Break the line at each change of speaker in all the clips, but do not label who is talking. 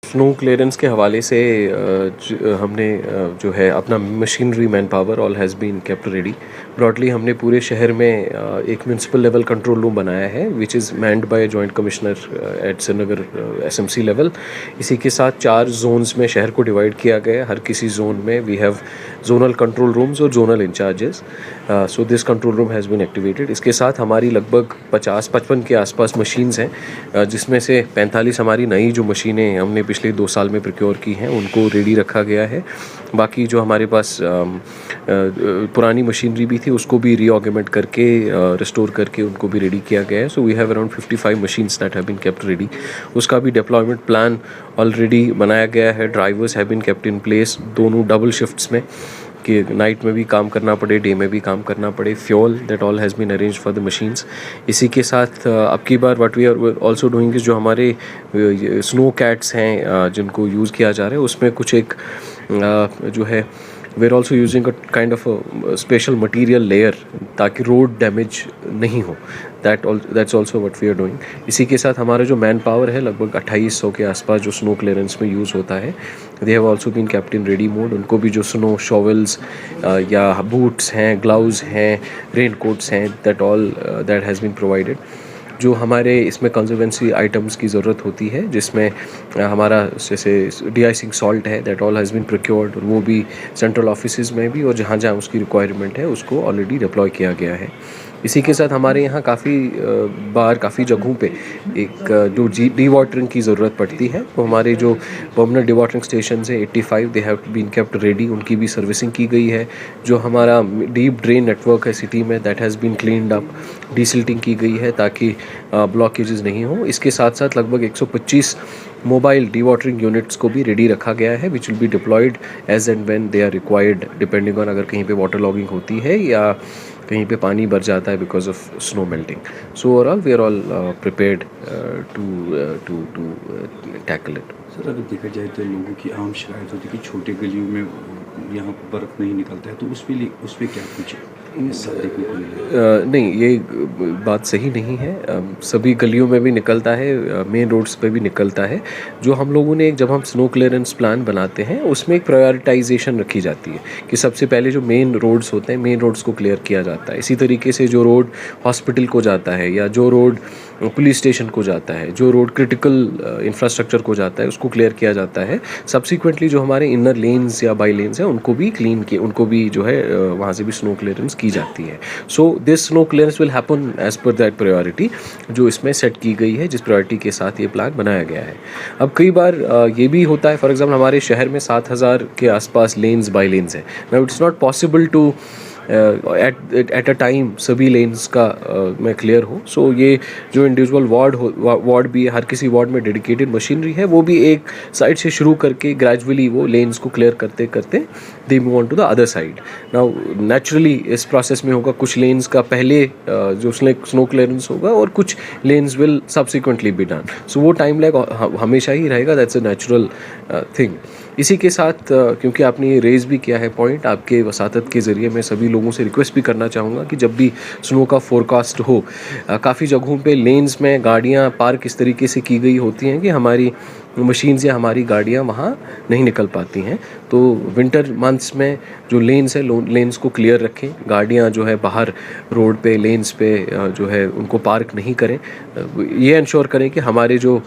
Snow clearance के हवाले से हमने जो है अपना machinery manpower all has been kept ready. Broadly हमने पूरे शहर में एक म्यूनसिपल लेवल कंट्रोल रूम बनाया है which is manned by joint commissioner at Srinagar SMC level. इसी के साथ 4 जोन्स में शहर को डिवाइड किया गया है। हर किसी जोन में we have zonal control rooms और zonal incharges. So this control room has been activated. इसके साथ हमारी लगभग 50-55 के आसपास मशीन्स हैं, जिसमें से 45 हमारी नई जो मशीनें हमने पिछले 2 साल में प्रोक्योर की हैं उनको रेडी रखा गया है। बाकी जो हमारे पास पुरानी मशीनरी भी थी उसको भी रीऑर्गेमेंट करके रिस्टोर करके उनको भी रेडी किया गया है। So we have around 55 machines that have been kept ready. उसका भी डिप्लॉयमेंट प्लान ऑलरेडी बनाया गया है। Drivers have been kept in place दोनों डबल शिफ्ट्स में, कि नाइट में भी काम करना पड़े, डे में भी काम करना पड़े। Fuel that all has been arrange for the machines. इसी के साथ अब की बार what we are also doing is जो हमारे स्नो कैट्स हैं जिनको यूज़ किया जा रहा है उसमें कुछ एक जो है we are also using a kind of special material layer ताकि रोड डैमेज नहीं हो। That's also what we are doing. इसी के साथ हमारा जो मैन पावर है लगभग 2800 के आसपास जो स्नो क्लियरेंस में यूज़ होता है, they have also been kept in ready mode. उनको भी जो स्नो शॉवल्स या बूट्स हैं, ग्लव्स हैं, रेन कोट्स हैं, दैट हैज़ बीन प्रोवाइडेड। जो हमारे इसमें कंजर्वेंसी आइटम्स की ज़रूरत होती है जिसमें हमारा जैसे डी-आइसिंग सॉल्ट है that all has been procured, और वो भी सेंट्रल ऑफिसेज़ में भी और जहाँ जहाँ उसकी रिक्वायरमेंट है उसको ऑलरेडी डिप्लॉय किया गया है। इसी के साथ हमारे यहाँ काफ़ी जगहों पे एक जो डी वाटरिंग की ज़रूरत पड़ती है, तो हमारे जो परमानेंट डी वाटरिंग स्टेशन है 85 they have been kept ready, उनकी भी सर्विसिंग की गई है। जो हमारा डीप ड्रेन नेटवर्क है सिटी में that has been cleaned up, desilting की गई है ताकि ब्लॉकेजेस नहीं हो। इसके साथ साथ लगभग 125 मोबाइल डी वाटरिंग यूनिट्स को भी रेडी रखा गया है which will be deployed as and when they are required, depending on अगर कहीं पे वाटर लॉगिंग होती है या कहीं पे पानी भर जाता है because of snow melting. So overall we are all prepared to tackle it.
Sir, अगर देखा जाए तो लोगों की आम शिकायत होती है कि छोटे गलियों में यहाँ बर्फ़ नहीं निकलता है, तो उस पर क्या कुछ हिस्सा देखने को मिला?
नहीं, ये बात सही नहीं है। सभी गलियों में भी निकलता है, मेन रोड्स पे भी निकलता है। जो हम लोगों ने जब हम स्नो क्लियरेंस प्लान बनाते हैं उसमें एक प्रायोरिटाइजेशन रखी जाती है कि सबसे पहले जो मेन रोड्स होते हैं मेन रोड्स को क्लियर किया जाता है। इसी तरीके से जो रोड हॉस्पिटल को जाता है या जो रोड पुलिस स्टेशन को जाता है, जो रोड क्रिटिकल इंफ्रास्ट्रक्चर को जाता है उसको क्लियर किया जाता है। सब्सिक्वेंटली जो हमारे इनर लेन्स या बाई लेन्स हैं उनको भी क्लीन किए, उनको भी जो है वहाँ से भी स्नो क्लियरेंस की जाती है। So this snow clearance will happen as per that priority जो इसमें सेट की गई है, जिस प्रायोरिटी के साथ ये प्लान बनाया गया है। अब कई बार ये भी होता है, फॉर एग्जाम्पल हमारे शहर में 7000 के आसपास लेन्स बाई लेन्स हैं। Now it's not possible to at a time सभी लेन्स का में क्लियर हो। सो ये जो इंडिविजुअल वार्ड भी है, हर किसी वार्ड में डेडिकेटेड मशीनरी है, वो भी एक साइड से शुरू करके ग्रेजुअली वो लेन्स को क्लियर करते करते they move on to the other side. Now naturally इस प्रोसेस में होगा कुछ लेन्स का पहले जो स्नो क्लियरेंस होगा और कुछ lanes will subsequently be done. So वो टाइम लैग हमेशा ही रहेगा, दैट्स अ नेचुरल थिंग। इसी के साथ क्योंकि आपने ये रेज़ भी किया है पॉइंट, आपके वसातत के ज़रिए मैं सभी लोगों से रिक्वेस्ट भी करना चाहूँगा कि जब भी स्नो का फोरकास्ट हो, काफ़ी जगहों पे लेन्स में गाड़ियाँ पार्क इस तरीके से की गई होती हैं कि हमारी मशीन्स या हमारी गाड़ियाँ वहाँ नहीं निकल पाती हैं। तो विंटर मंथ्स में जो लेन्स है लेन्स को क्लियर रखें, गाड़ियाँ जो है बाहर रोड पे लेन्स पे जो है उनको पार्क नहीं करें। ये इंश्योर करें कि हमारे जो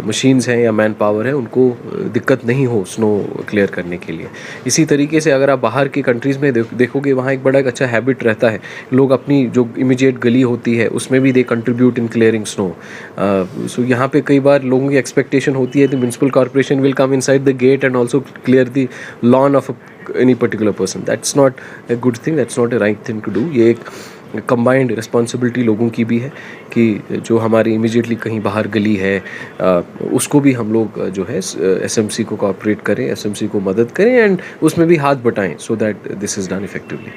मशीन्स हैं या मैन पावर है उनको दिक्कत नहीं हो स्नो क्लियर करने के लिए। इसी तरीके से अगर आप बाहर की कंट्रीज़ में देखोगे वहाँ एक बड़ा अच्छा हैबिट रहता है, लोग अपनी जो इमीडिएट गली होती है उसमें भी they contribute in clearing snow. So यहाँ पे कई बार लोगों की एक्सपेक्टेशन होती है the municipal corporation will come inside the gate and also clear the lawn of any particular person. That's not a good thing, that's not a right thing to do. ये एक कंबाइंड रिस्पॉन्सिबिलिटी लोगों की भी है कि जो हमारी immediately कहीं बाहर गली है उसको भी हम लोग जो है एसएमसी को कोऑपरेट करें, एसएमसी को मदद करें एंड उसमें भी हाथ बटाएं so that this is done effectively.